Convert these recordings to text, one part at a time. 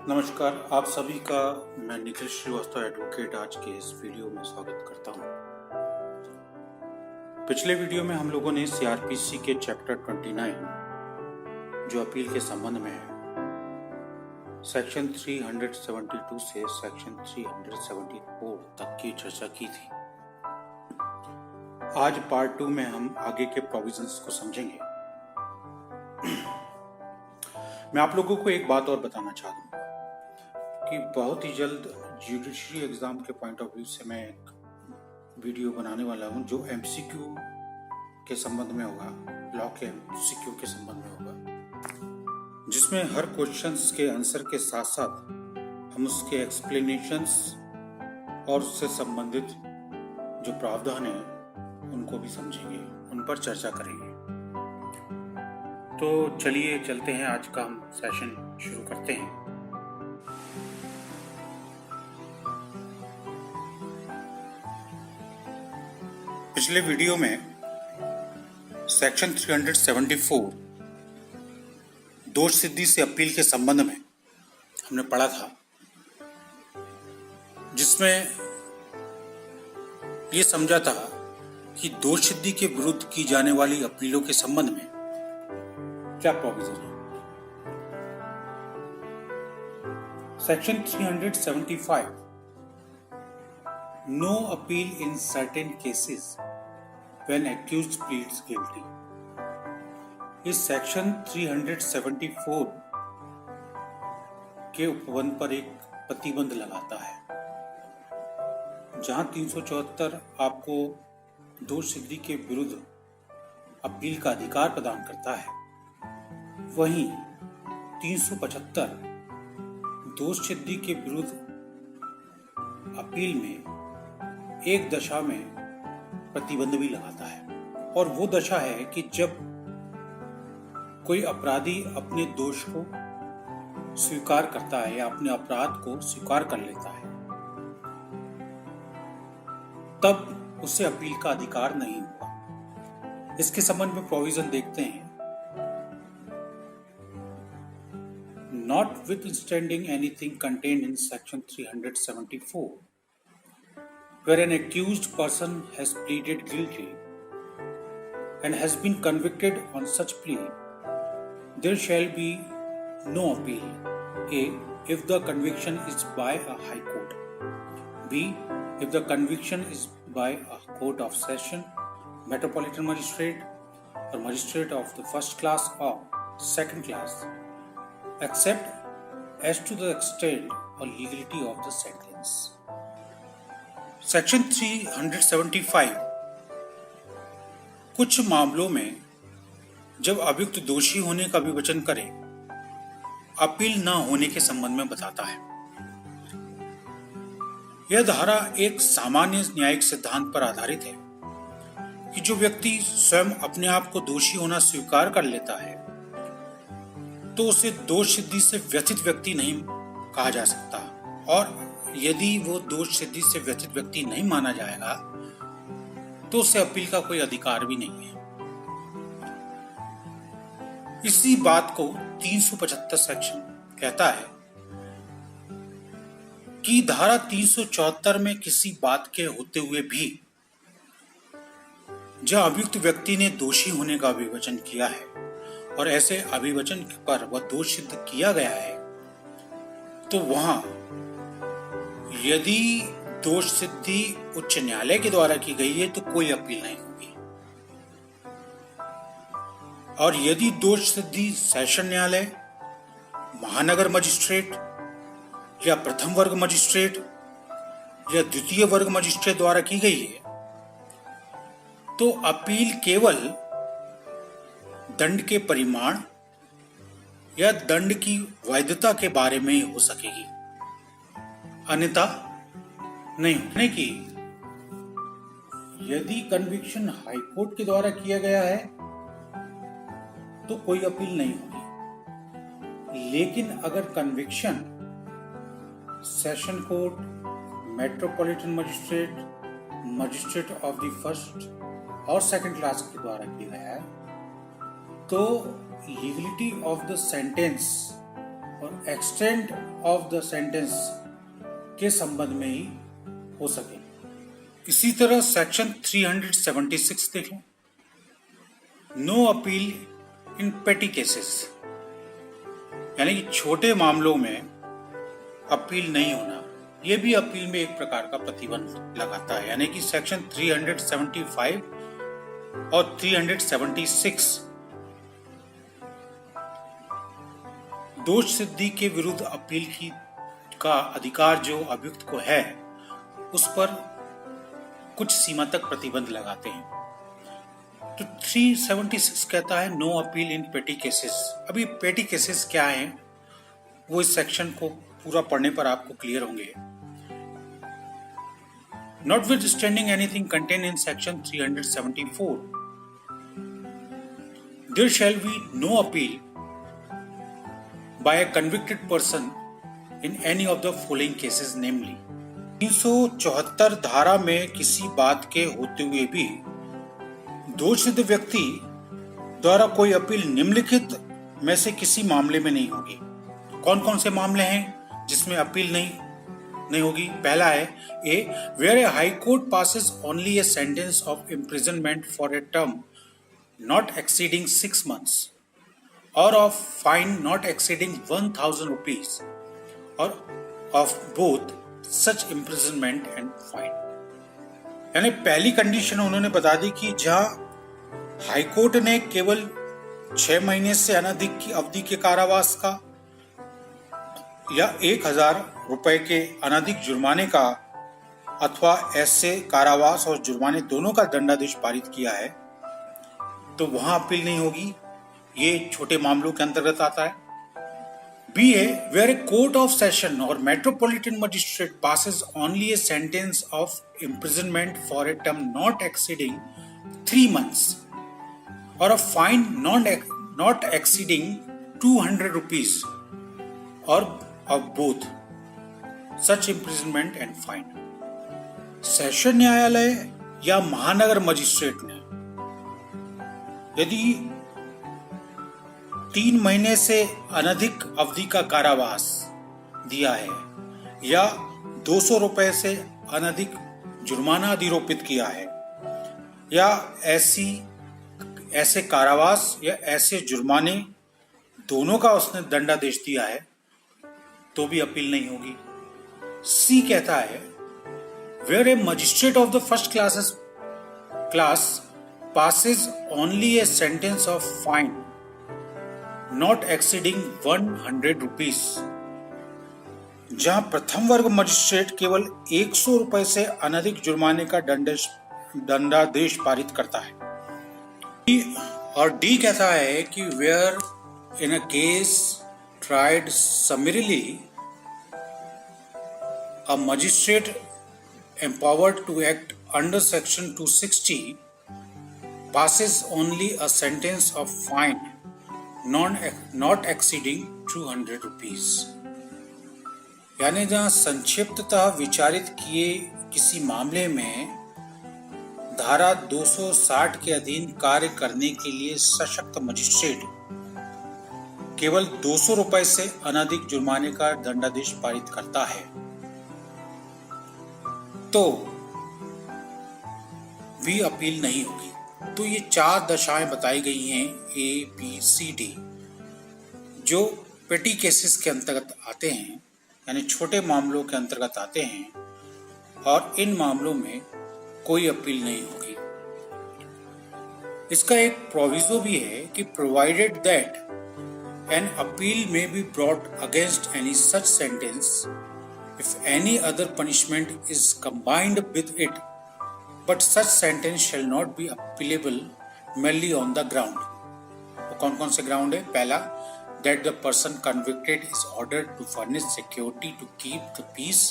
नमस्कार, आप सभी का मैं निखिल श्रीवास्तव एडवोकेट आज के इस वीडियो में स्वागत करता हूं। पिछले वीडियो में हम लोगों ने सीआरपीसी के चैप्टर 29 जो अपील के संबंध में है, सेक्शन 372 से सेक्शन 374 तक की चर्चा की थी। आज पार्ट 2 में हम आगे के प्रोविजंस को समझेंगे। मैं आप लोगों को एक बात और बताना चाहूंगा कि बहुत ही जल्द जुडिशरी एग्जाम के पॉइंट ऑफ व्यू से मैं एक वीडियो बनाने वाला हूं जो एमसीक्यू के संबंध में होगा, लॉ के एमसीक्यू के संबंध में होगा, जिसमें हर क्वेश्चंस के आंसर के साथ साथ हम उसके एक्सप्लेनेशंस और उससे संबंधित जो प्रावधान है उनको भी समझेंगे, उन पर चर्चा करेंगे। तो चलिए चलते हैं, आज का हम सेशन शुरू करते हैं। पिछले वीडियो में सेक्शन 374 दोष सिद्धि से अपील के संबंध में हमने पढ़ा था, जिसमें ये समझा था कि दोष सिद्धि के विरुद्ध की जाने वाली अपीलों के संबंध में क्या प्रोविजन है। Section 375 no appeal in certain cases when accused pleads guilty। इस सेक्शन 374 के उपबंध पर एक प्रतिबंध लगाता है, जहां 374 आपको दोष सिद्धि के विरुद्ध अपील का अधिकार प्रदान करता है, वहीं 375 दोष सिद्धि के विरुद्ध अपील में एक दशा में प्रतिबंध भी लगाता है, और वो दशा है कि जब कोई अपराधी अपने दोष को स्वीकार करता है या अपने अपराध को स्वीकार कर लेता है, तब उसे अपील का अधिकार नहीं होगा। इसके संबंध में प्रोविजन देखते हैं। Notwithstanding anything contained in section 374 where an accused person has pleaded guilty and has been convicted on such plea, there shall be no appeal. A. If the conviction is by a high court. B. If the conviction is by a court of session, metropolitan magistrate, or magistrate of the first class or second class, except as to the extent or legality of the sentence. Section 375 कुछ मामलों में जब अभियुक्त दोषी होने का विवेचन करे, अपील न होने के संबंध में बताता है। यह धारा एक सामान्य न्यायिक सिद्धांत पर आधारित है कि जो व्यक्ति स्वयं अपने आप को दोषी होना स्वीकार कर लेता है, तो उसे दोष सिद्धि से व्यथित व्यक्ति नहीं कहा जा सकता, और यदि वो दोष सिद्धि से व्यथित व्यक्ति नहीं माना जाएगा तो उसे अपील का कोई अधिकार भी नहीं है। इसी बात को 375 सेक्शन कहता है कि धारा 374 में किसी बात के होते हुए भी जब अभियुक्त व्यक्ति ने दोषी होने का अभिवचन किया है और ऐसे अभिवचन पर वह दोष सिद्ध किया गया है, तो वहां यदि दोष सिद्धि उच्च न्यायालय के द्वारा की गई है तो कोई अपील नहीं होगी, और यदि दोष सिद्धि सेशन न्यायालय, महानगर मजिस्ट्रेट या प्रथम वर्ग मजिस्ट्रेट या द्वितीय वर्ग मजिस्ट्रेट द्वारा की गई है, तो अपील केवल दंड के परिमाण या दंड की वैधता के बारे में ही हो सकेगी, अन्यथा नहीं होने की। यदि कन्विक्शन हाईकोर्ट के द्वारा किया गया है तो कोई अपील नहीं होगी, लेकिन अगर conviction session court, metropolitan magistrate, magistrate of the first और सेकंड क्लास के द्वारा किया गया है, तो लीगलिटी ऑफ द सेंटेंस और और एक्सटेंट ऑफ द सेंटेंस के संबंध में ही हो सके। इसी तरह सेक्शन 376 देखें, नो अपील इन पेटी केसेस, यानी कि छोटे मामलों में अपील नहीं होना, यह भी अपील में एक प्रकार का प्रतिबंध लगाता है। यानी कि सेक्शन 375 और 376 दोष सिद्धि के विरुद्ध अपील का अधिकार जो अभियुक्त को है उस पर कुछ सीमा तक प्रतिबंध लगाते हैं। तो 376 कहता है नो अपील इन पेटी केसेस। अभी पेटी केसेस क्या हैं वो इस सेक्शन को पूरा पढ़ने पर आपको क्लियर होंगे। Notwithstanding anything contained in section 374, there shall be no appeal by a convicted person in any of the following cases, namely 374 धारा में किसी बात के होते हुए भी दोषित व्यक्ति द्वारा कोई अपील निम्नलिखित में से किसी मामले में नहीं होगी। कौन कौन से मामले हैं जिसमें अपील नहीं होगी? पहला है A, where a high court passes only a sentence of imprisonment for a term not exceeding 6 months or of fine not exceeding 1000 rupees or of both such imprisonment and fine. यानी पहली condition उन्होंने बता दी कि जहां high court ने केवल 6 महीने से अनधिक की अवधि के कारावास का या 1000 रुपए के अनधिक जुर्माने का अथवा ऐसे कारावास और जुर्माने दोनों का दंडादेश पारित किया है तो वहां अपील नहीं होगी। ये छोटे मामलों के अंतर्गत आता है। बी है where a court of session or metropolitan magistrate passes only a sentence of imprisonment for a term not exceeding 3 months or a fine not exceeding 200 rupees or of both such imprisonment and fine। Session न्यायालय या महानगर magistrate ने यदि 3 महीने से अनधिक अवधि का कारावास दिया है या 200 रुपए से अनधिक जुर्माना अधिरोपित किया है या ऐसे कारावास या ऐसे जुर्माने दोनों का उसने दंडादेश दिया है तो भी अपील नहीं होगी। सी कहता है where a magistrate of the first class passes only a sentence of fine not exceeding 100 rupees, जहां प्रथम वर्ग मजिस्ट्रेट केवल 100 रुपए से अनधिक जुर्माने का दंडादेश पारित करता है। और डी कहता है कि where in a case tried summarily, a magistrate empowered to act under section 260 passes only a sentence of fine not exceeding 200 rupees। यानी जहां संक्षिप्ततः विचारित किए किसी मामले में धारा 260 के अधीन कार्य करने के लिए सशक्त मजिस्ट्रेट केवल 200 रुपए से अनधिक जुर्माने का दंडादेश पारित करता है तो भी अपील नहीं होगी। तो ये 4 दशाएं बताई गई हैं ए बी सी डी जो पेटी केसेस के अंतर्गत आते हैं, यानी छोटे मामलों के अंतर्गत आते हैं और इन मामलों में कोई अपील नहीं होगी। इसका एक प्रोविजो भी है कि provided that an appeal may be brought against any such sentence if any other punishment is combined with it, but such sentence shall not be appealable merely on the ground। तो कौन कौन से ground है? पहला, that the person convicted is ordered to furnish security to keep the peace,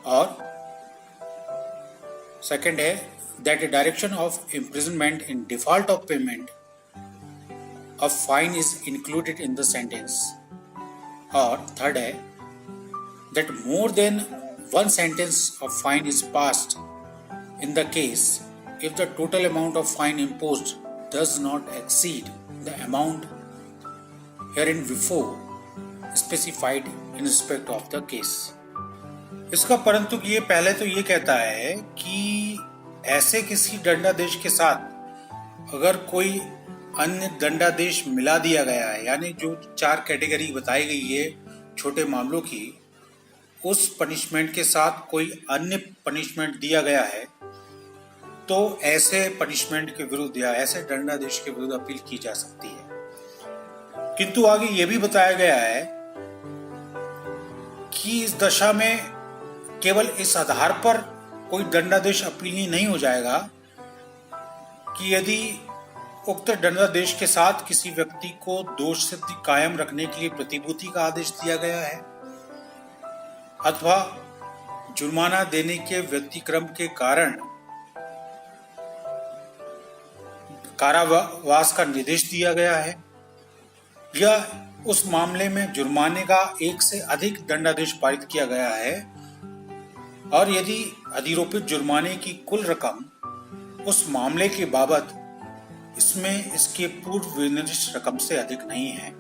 और second है that a direction of imprisonment in default of payment a fine is included in the sentence, और third है that more than one sentence of fine is passed in the case if the total amount of fine imposed does not exceed the amount herein before specified in respect of the case. इसका परंतु ये पहले तो ये कहता है कि ऐसे किसी दंडादेश के साथ अगर कोई अन्य दंडादेश मिला दिया गया है, यानी जो 4 कैटेगरी बताई गई है छोटे मामलों की, उस पनिशमेंट के साथ कोई अन्य पनिशमेंट दिया गया है, तो ऐसे पनिशमेंट के विरुद्ध या ऐसे दंडादेश के विरुद्ध अपील की जा सकती है। किंतु आगे ये भी बताया गया है कि इस दशा में केवल इस आधार पर कोई दंडादेश अपील नहीं हो जाएगा कि यदि उक्त दंडादेश के साथ किसी व्यक्ति को दोष सिद्धि कायम रखने के लिए प्रतिभूति का आदेश दिया गया है अथवा जुर्माना देने के व्यतिक्रम के कारण कारावास का निर्देश दिया गया है, या उस मामले में जुर्माने का एक से अधिक दंडादेश पारित किया गया है, और यदि अधिरोपित जुर्माने की कुल रकम उस मामले के बाबत इसमें इसके पूर्व विनिर्दिष्ट रकम से अधिक नहीं है,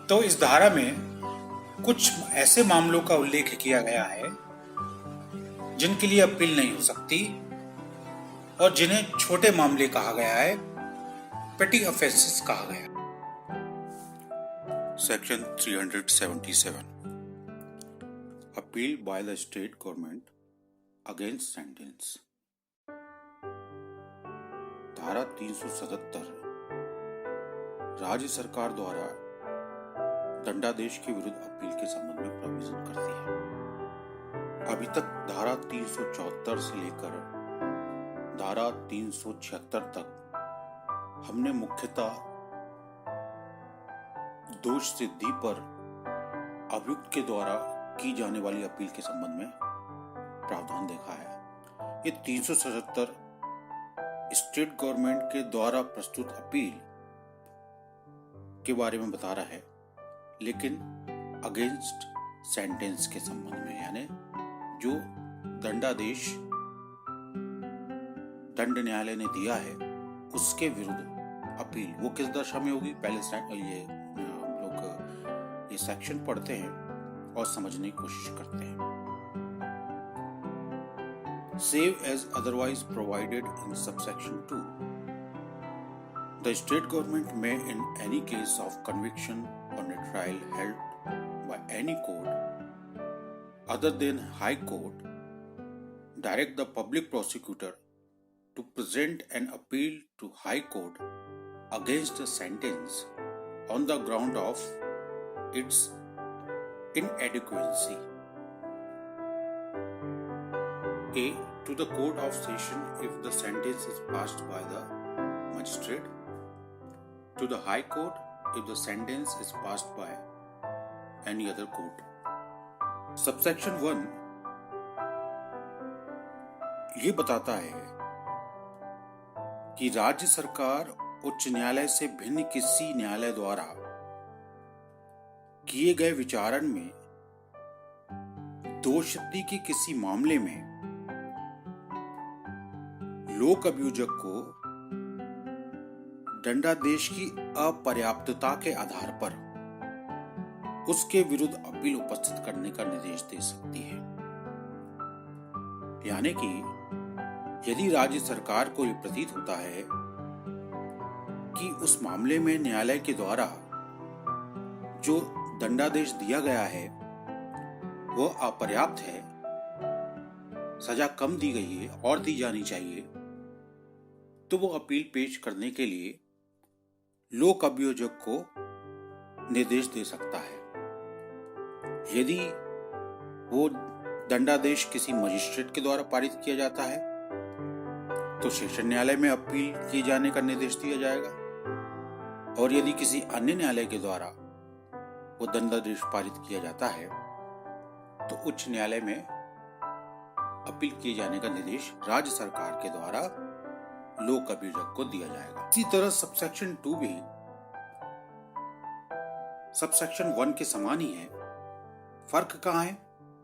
तो इस धारा में कुछ ऐसे मामलों का उल्लेख किया गया है जिनके लिए अपील नहीं हो सकती और जिन्हें छोटे मामले कहा गया है, पेटी ऑफेंसेस कहा गया। Section 377 appeal by the state government against sentence. धारा 377 राज्य सरकार द्वारा दंडादेश के विरुद्ध अपील के संबंध में प्रोविजन करती है। अभी तक धारा 374 से लेकर धारा 376 तक हमने मुख्यतः दोष सिद्धि पर अभियुक्त के द्वारा की जाने वाली अपील के संबंध में प्रावधान देखा है। ये 377 स्टेट गवर्नमेंट के द्वारा प्रस्तुत अपील के बारे में बता रहा है, लेकिन अगेंस्ट सेंटेंस के संबंध में, यानी जो दंडादेश दंड न्यायालय ने दिया है उसके विरुद्ध अपील वो किस दशा में होगी, पहले ये हम लोग ये सेक्शन पढ़ते हैं और समझने की कोशिश करते हैं। Save as otherwise provided in subsection 2. The state government may, in any case of conviction on a trial held by any court other than High Court, direct the public prosecutor to present an appeal to High Court against a sentence on the ground of its inadequacy. A. To the Court of Session if the sentence is passed by the magistrate. To the High Court if the sentence is passed by any other court. Subsection 1 ये बताता है कि राज्य सरकार उच्च न्यायालय से भिन्न किसी न्यायालय द्वारा किए गए विचारण में दोष सिद्धि के किसी मामले में लोक अभियोजक को दंडादेश की अपर्याप्तता के आधार पर उसके विरुद्ध अपील उपस्थित करने का निर्देश दे सकती है। यानी कि यदि राज्य सरकार को यह प्रतीत होता है कि उस मामले में न्यायालय के द्वारा जो दंडादेश दिया गया है वह अपर्याप्त है, सजा कम दी गई है और दी जानी चाहिए, तो वो अपील पेश करने के लिए लोक अभियोजक को निर्देश दे सकता है। यदि वो दंडादेश किसी मजिस्ट्रेट के द्वारा पारित किया जाता है तो सेशन न्यायालय में अपील किए जाने का निर्देश दिया जाएगा, और यदि किसी अन्य न्यायालय के द्वारा वो दंडादेश पारित किया जाता है तो उच्च न्यायालय में अपील किए जाने का निर्देश राज्य सरकार के द्वारा लोक अभियोजक को दिया जाएगा। इसी तरह सबसेक्शन 2 भी सबसेक्शन 1 के समान ही है। फर्क कहाँ है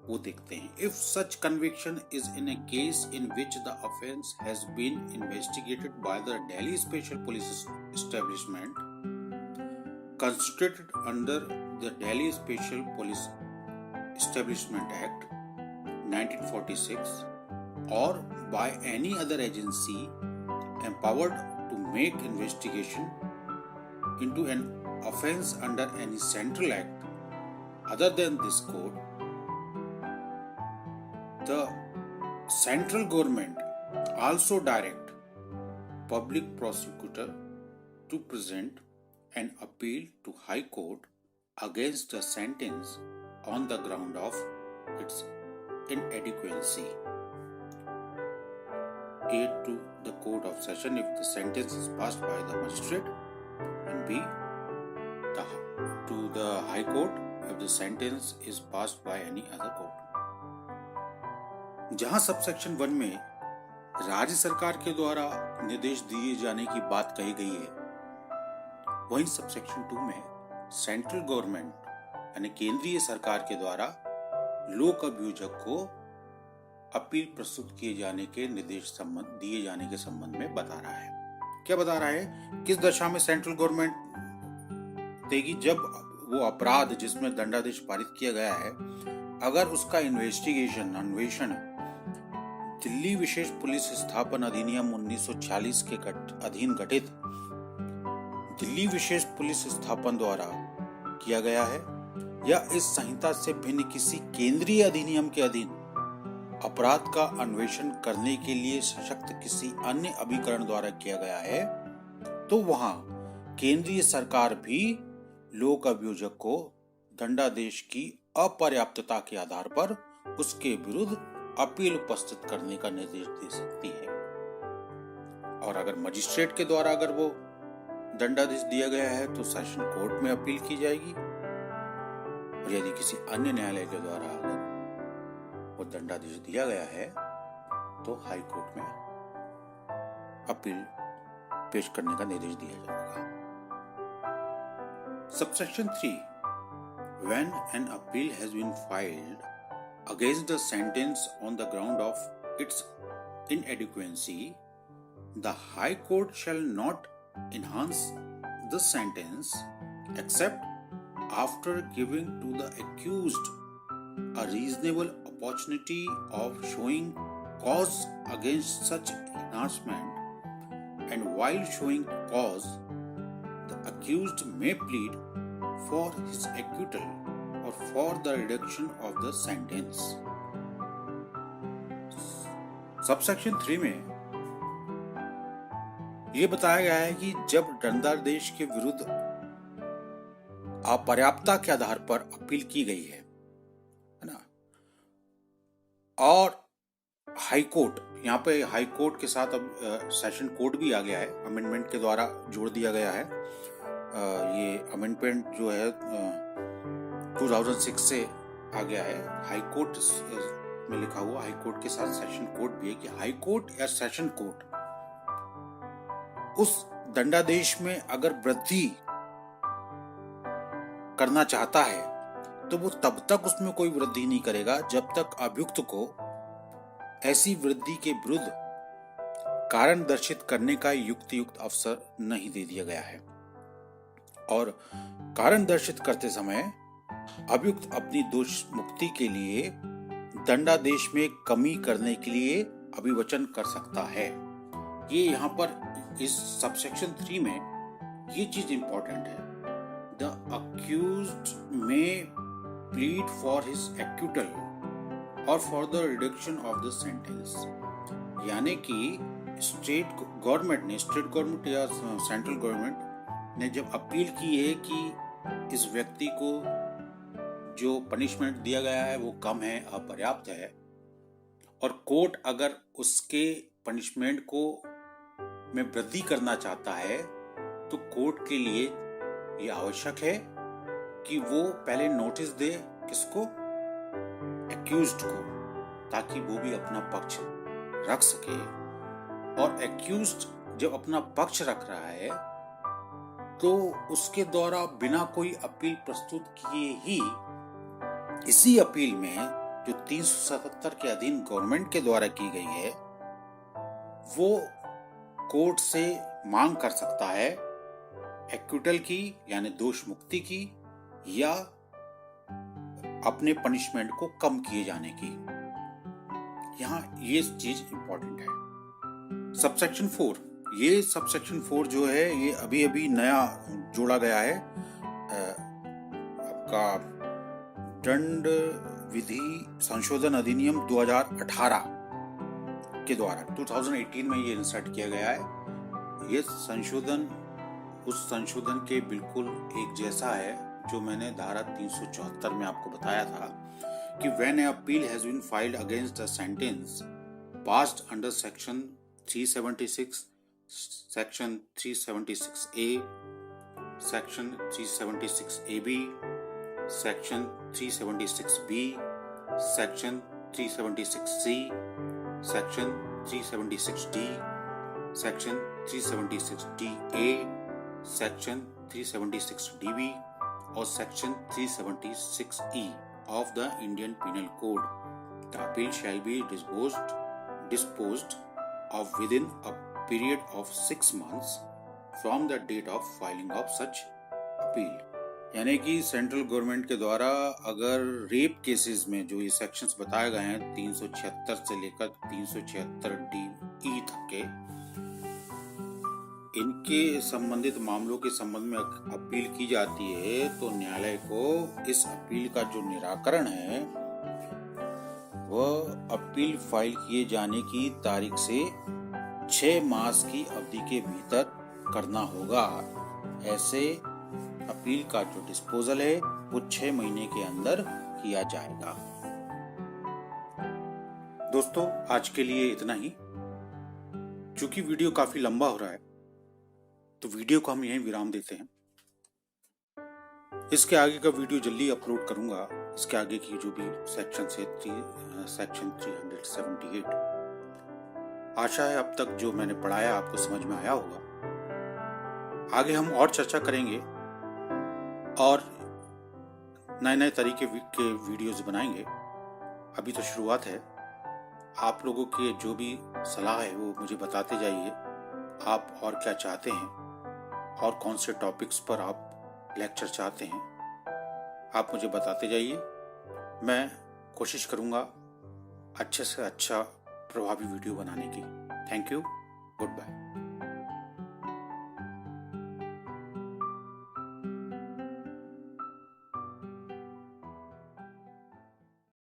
वो देखते हैं। If such conviction is in a case in which the offence has been investigated by the Delhi Special Police Establishment constituted under the Delhi Special Police Establishment Act 1946 or by any other agency empowered to make investigation into an offence under any central act other than this code, the central government also direct public prosecutor to present an appeal to High Court against the sentence on the ground of its inadequacy. A. To the Court of Session if the sentence is passed by the magistrate, and B. To the High Court if the sentence is passed by any other court. जहां subsection 1 में राज्य सरकार के द्वारा निर्देश दिए जाने की बात कही गई है, वहीं सबसेक्शन 2 में सेंट्रल गवर्नमेंट यानी केंद्रीय सरकार के द्वारा लोक अभियोजक को अपील प्रस्तुत किए जाने के निर्देश दिए जाने के संबंध में बता रहा है। क्या बता रहा है? किस दशा में सेंट्रल गवर्नमेंट देगी? जब वो अपराध जिसमें दंडादेश पारित किया गया है, अगर उसका अन्वेषण दिल्ली विशेष पुलिस स्थापन अधिनियम 1946 के अधीन गठित दिल्ली विशेष पुलिस स्थापन द्वारा किया गया है या इस संहिता से भिन्न किसी केंद्रीय अधिनियम के अधीन अपराध का अन्वेषण करने के लिए सशक्त किसी अन्य अभिकरण द्वारा किया गया है, तो वहां केंद्रीय सरकार भी लोक अभियोजक को दंडादेश की अपर्याप्तता के आधार पर उसके विरुद्ध अपील उपस्थित करने का निर्देश दे सकती है। और अगर मजिस्ट्रेट के द्वारा अगर वो दंडादेश दिया गया है तो सेशन कोर्ट में अपील की जाएगी, और यदि किसी अन्य न्यायालय के द्वारा अगर वो दंडादेश दिया गया है तो हाई कोर्ट में अपील पेश करने का निर्देश दिया जाएगा। Subsection 3, when an appeal has been filed against the sentence on the ground of its inadequacy, the High Court shall not enhance the sentence except after giving to the accused a reasonable opportunity of showing cause against such enhancement, and while showing cause, the accused may plead for his acquittal or for the reduction of the sentence. Subsection 3 में यह बताया गया है कि जब दंडादेश के विरुद्ध अपर्याप्तता के आधार पर अपील की गई है ना, और हाई कोर्ट, यहाँ पे हाई कोर्ट के साथ अब सेशन कोर्ट भी आ गया है, अमेंडमेंट के द्वारा जोड़ दिया गया है। ये अमेंडमेंट जो है 2006 से आ गया है। हाई कोर्ट में लिखा हुआ हाई कोर्ट के साथ सेशन कोर्ट भी है कि हाई कोर्ट या सेशन कोर्ट उस दंडादेश में अगर वृद्धि करना चाहता है तो वो तब तक उसमें कोई वृद्धि नहीं करेगा जब तक अभियुक्त को ऐसी वृद्धि के विरुद्ध कारण दर्शित करने का युक्त अवसर नहीं दे दिया गया है। और कारण दर्शित करते समय अभियुक्त अपनी दोष मुक्ति के लिए दंडादेश में कमी करने के लिए अभिवचन कर सकता है। ये यहाँ पर इस सबसेक्शन 3 में ये चीज इंपॉर्टेंट है। द अक्यूज्ड में प्लीड फॉर हिज एक्विटल और for the reduction of the sentence, यानी कि स्टेट गवर्नमेंट या सेंट्रल गवर्नमेंट ने जब अपील की है कि इस व्यक्ति को जो पनिशमेंट दिया गया है वो कम है, अपर्याप्त है, और कोर्ट अगर उसके पनिशमेंट को में वृद्धि करना चाहता है तो कोर्ट के लिए ये आवश्यक है कि वो पहले नोटिस दे किसको, एक्यूज्ड को, ताकि वो भी अपना पक्ष रख सके। और एक्यूज्ड जब अपना पक्ष रख रहा है तो उसके द्वारा बिना कोई अपील प्रस्तुत किए ही इसी अपील में जो 377 के अधीन गवर्नमेंट के द्वारा की गई है वो कोर्ट से मांग कर सकता है एक्विटल की यानी दोष मुक्ति की, या अपने पनिशमेंट को कम किए जाने की। यहां ये चीज इंपॉर्टेंट है। सबसेक्शन 4, ये सबसेक्शन 4 जो है ये अभी अभी नया जोड़ा गया है आपका दंड विधि संशोधन अधिनियम 2018 के द्वारा 2018 में ये इंसर्ट किया गया है। ये संशोधन उस संशोधन के बिल्कुल एक जैसा है जो मैंने धारा 374 में आपको बताया था कि when an appeal has been filed against a sentence passed under section 376, section 376A, section 376AB, section 376B, section 376C, section 376D, section 376DA, section 376DB और section 376E of the Indian Penal Code. The appeal shall be disposed of within a period of 6 months from the date of filing of such appeal. यानी कि central government के द्वारा अगर rape cases में जो ये sections बताए गए हैं 376 से लेकर 376DE तक के, इनके संबंधित मामलों के संबंध में अपील की जाती है तो न्यायालय को इस अपील का जो निराकरण है वह अपील फाइल किए जाने की तारीख से 6 मास की अवधि के भीतर करना होगा। ऐसे अपील का जो डिस्पोजल है वो 6 महीने के अंदर किया जाएगा। दोस्तों आज के लिए इतना ही। चूंकि वीडियो काफी लंबा हो रहा है तो वीडियो को हम यहीं विराम देते हैं। इसके आगे का वीडियो जल्दी अपलोड करूंगा। इसके आगे की जो भी सेक्शन है सेक्शन 378। आशा है अब तक जो मैंने पढ़ाया आपको समझ में आया होगा। आगे हम और चर्चा करेंगे और नए नए तरीके के वीडियोस बनाएंगे। अभी तो शुरुआत है। आप लोगों के जो भी सलाह है वो मुझे बताते जाइए। आप और क्या चाहते हैं और कौन से टॉपिक्स पर आप लेक्चर चाहते हैं, आप मुझे बताते जाइए। मैं कोशिश करूंगा अच्छे से अच्छा प्रभावी वीडियो बनाने की। Thank you, good bye.